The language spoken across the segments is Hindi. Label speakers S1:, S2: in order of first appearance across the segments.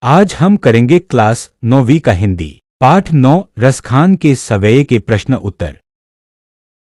S1: आज हम करेंगे क्लास 9वीं का हिंदी पाठ 9 रसखान के सवैये के प्रश्न उत्तर।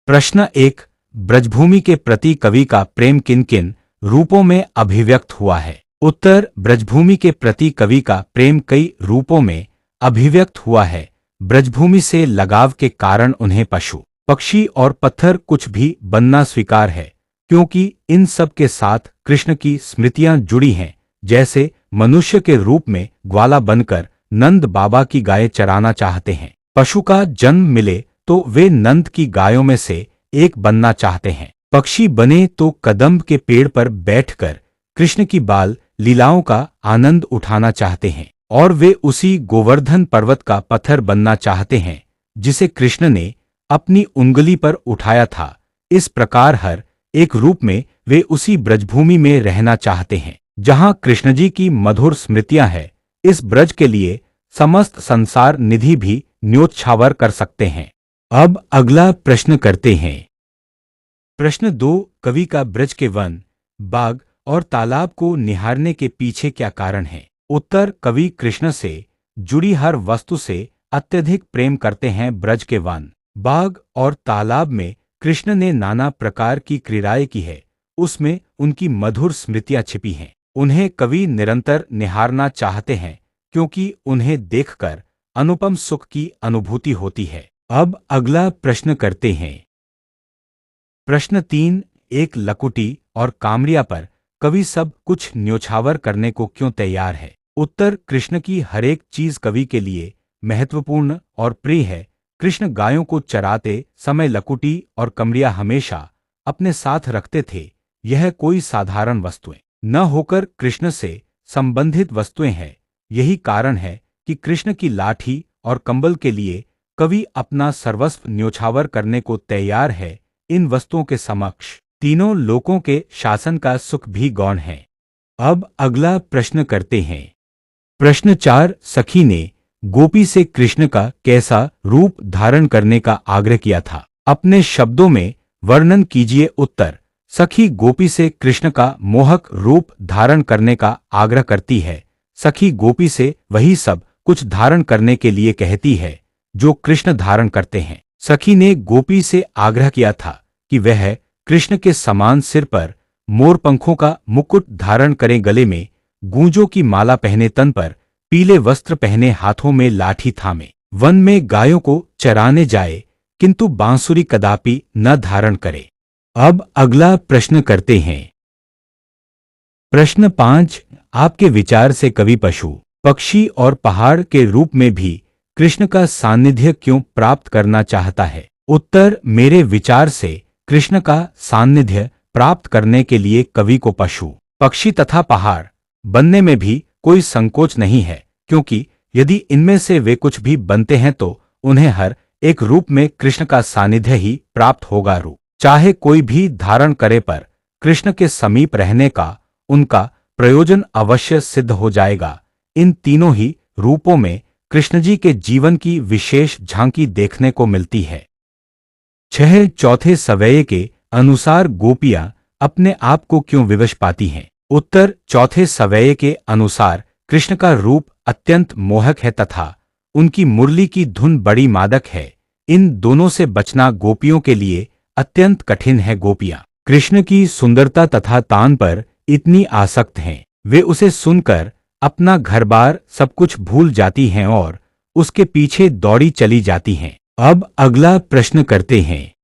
S1: प्रश्न 1। ब्रजभूमि के प्रति कवि का प्रेम किन किन रूपों में अभिव्यक्त हुआ है? उत्तर। ब्रजभूमि के प्रति कवि का प्रेम कई रूपों में अभिव्यक्त हुआ है। ब्रजभूमि से लगाव के कारण उन्हें पशु, पक्षी और पत्थर कुछ भी बनना स्वीकार है, क्योंकि इन सब के साथ कृष्ण की स्मृतियां जुड़ी हैं। जैसे मनुष्य के रूप में ग्वाला बनकर नंद बाबा की गायें चराना चाहते हैं। पशु का जन्म मिले तो वे नंद की गायों में से एक बनना चाहते हैं। पक्षी बने तो कदम्ब के पेड़ पर बैठकर कृष्ण की बाल लीलाओं का आनंद उठाना चाहते हैं। और वे उसी गोवर्धन पर्वत का पत्थर बनना चाहते हैं जिसे कृष्ण ने अपनी उंगली पर उठाया था। इस प्रकार हर एक रूप में वे उसी ब्रजभूमि में रहना चाहते हैं जहां कृष्ण जी की मधुर स्मृतियां हैं। इस ब्रज के लिए समस्त संसार निधि भी न्योछावर कर सकते हैं। अब अगला प्रश्न करते हैं। प्रश्न 2। कवि का ब्रज के वन, बाग और तालाब को निहारने के पीछे क्या कारण है? उत्तर। कवि कृष्ण से जुड़ी हर वस्तु से अत्यधिक प्रेम करते हैं। ब्रज के वन, बाग और तालाब में कृष्ण ने नाना प्रकार की क्रीड़ाएं की है। उसमें उनकी मधुर स्मृतियां छिपी हैं। उन्हें कवि निरंतर निहारना चाहते हैं क्योंकि उन्हें देखकर अनुपम सुख की अनुभूति होती है। अब अगला प्रश्न करते हैं। प्रश्न 3। एक लकुटी और कामरिया पर कवि सब कुछ न्योछावर करने को क्यों तैयार है? उत्तर। कृष्ण की हरेक चीज कवि के लिए महत्वपूर्ण और प्रिय है। कृष्ण गायों को चराते समय लकुटी और कमरिया हमेशा अपने साथ रखते थे। यह कोई साधारण वस्तुएं न होकर कृष्ण से संबंधित वस्तुएं हैं। यही कारण है कि कृष्ण की लाठी और कंबल के लिए कवि अपना सर्वस्व न्योछावर करने को तैयार है। इन वस्तुओं के समक्ष तीनों लोकों के शासन का सुख भी गौण है। अब अगला प्रश्न करते हैं। प्रश्न 4। सखी ने गोपी से कृष्ण का कैसा रूप धारण करने का आग्रह किया था? अपने शब्दों में वर्णन कीजिए। उत्तर। सखी गोपी से कृष्ण का मोहक रूप धारण करने का आग्रह करती है। सखी गोपी से वही सब कुछ धारण करने के लिए कहती है जो कृष्ण धारण करते हैं। सखी ने गोपी से आग्रह किया था कि वह कृष्ण के समान सिर पर मोर पंखों का मुकुट धारण करें, गले में गूंजों की माला पहने, तन पर पीले वस्त्र पहने, हाथों में लाठी थामे, वन में गायों को चराने जाए, किंतु बांसुरी कदापि न धारण करे। अब अगला प्रश्न करते हैं। प्रश्न 5। आपके विचार से कवि पशु, पक्षी और पहाड़ के रूप में भी कृष्ण का सान्निध्य क्यों प्राप्त करना चाहता है? उत्तर। मेरे विचार से कृष्ण का सान्निध्य प्राप्त करने के लिए कवि को पशु, पक्षी तथा पहाड़ बनने में भी कोई संकोच नहीं है, क्योंकि यदि इनमें से वे कुछ भी बनते हैं तो उन्हें हर एक रूप में कृष्ण का सान्निध्य ही प्राप्त होगा। रूप चाहे कोई भी धारण करे, पर कृष्ण के समीप रहने का उनका प्रयोजन अवश्य सिद्ध हो जाएगा। इन तीनों ही रूपों में कृष्ण जी के जीवन की विशेष झांकी देखने को मिलती है। 6। चौथे सवैये के अनुसार गोपियां अपने आप को क्यों विवश पाती हैं? उत्तर। चौथे सवैये के अनुसार कृष्ण का रूप अत्यंत मोहक है तथा उनकी मुरली की धुन बड़ी मादक है। इन दोनों से बचना गोपियों के लिए अत्यंत कठिन है। गोपियां कृष्ण की सुंदरता तथा तान पर इतनी आसक्त हैं, वे उसे सुनकर अपना घर-बार सब कुछ भूल जाती हैं और उसके पीछे दौड़ी चली जाती हैं। अब अगला प्रश्न करते हैं।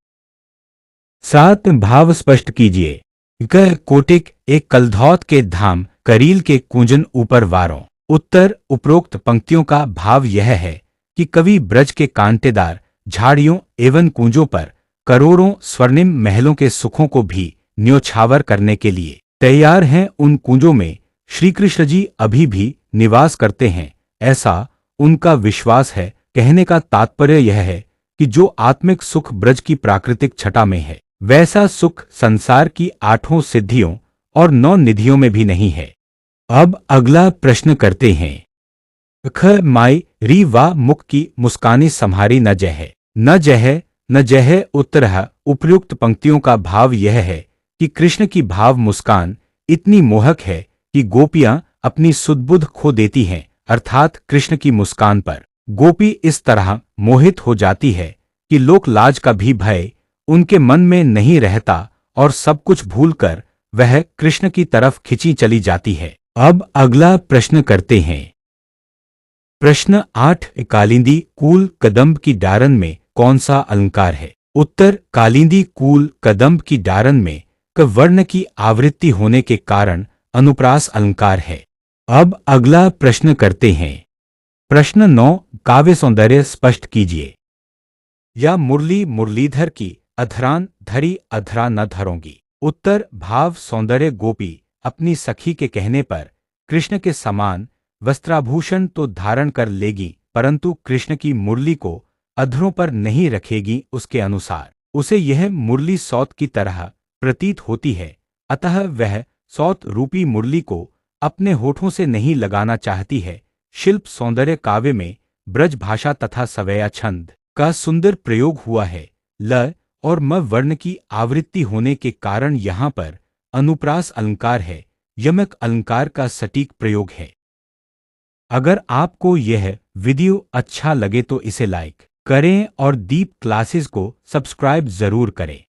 S1: 7। भाव स्पष्ट कीजिए। क कोटिक एक कलधौत के धाम, करील के कुंजन ऊपर वारों। उत्तर। उपरोक्त पंक्तियों का भाव यह है कि कवि ब्रज के कांटेदार झाड़ियों एवं कुंजों पर करोड़ों स्वर्णिम महलों के सुखों को भी न्योछावर करने के लिए तैयार हैं। उन कुंजों में श्री कृष्ण जी अभी भी निवास करते हैं, ऐसा उनका विश्वास है। कहने का तात्पर्य यह है कि जो आत्मिक सुख ब्रज की प्राकृतिक छटा में है, वैसा सुख संसार की 8 सिद्धियों और 9 निधियों में भी नहीं है। अब अगला प्रश्न करते हैं। ख माई री वा मुख की मुस्कानी सम्हारी न जह, न जह न जह। उत्तर। उपयुक्त पंक्तियों का भाव यह है कि कृष्ण की भाव मुस्कान इतनी मोहक है कि गोपियां अपनी सुध-बुध खो देती हैं अर्थात कृष्ण की मुस्कान पर गोपी इस तरह मोहित हो जाती है कि लोक लाज का भी भय उनके मन में नहीं रहता और सब कुछ भूलकर वह कृष्ण की तरफ खिंची चली जाती है। अब अगला प्रश्न करते हैं। प्रश्न 8, कालिंदी कूल कदम्ब की डारन में कौन सा अलंकार है? उत्तर, कालिंदी कूल कदम्ब की डारन में क वर्ण की आवृत्ति होने के कारण अनुप्रास अलंकार है। अब अगला प्रश्न करते हैं। प्रश्न 9, काव्य सौंदर्य स्पष्ट कीजिए। या मुरली मुरलीधर की अधरान धरी अधरा न धरोगी। उत्तर, भाव सौंदर्य गोपी अपनी सखी के कहने पर कृष्ण के समान वस्त्राभूषण तो धारण कर लेगी, परंतु कृष्ण की मुरली को अधरों पर नहीं रखेगी। उसके अनुसार उसे यह मुरली सौत की तरह प्रतीत होती है, अतः वह सौत रूपी मुरली को अपने होठों से नहीं लगाना चाहती है। शिल्प सौंदर्य काव्य में ब्रज भाषा तथा सवैया छंद का सुंदर प्रयोग हुआ है। ल और म वर्ण की आवृत्ति होने के कारण यहाँ पर अनुप्रास अलंकार है। यमक अलंकार का सटीक प्रयोग है। अगर आपको यह वीडियो अच्छा लगे तो इसे लाइक करें और दीप क्लासेस को सब्सक्राइब जरूर करें।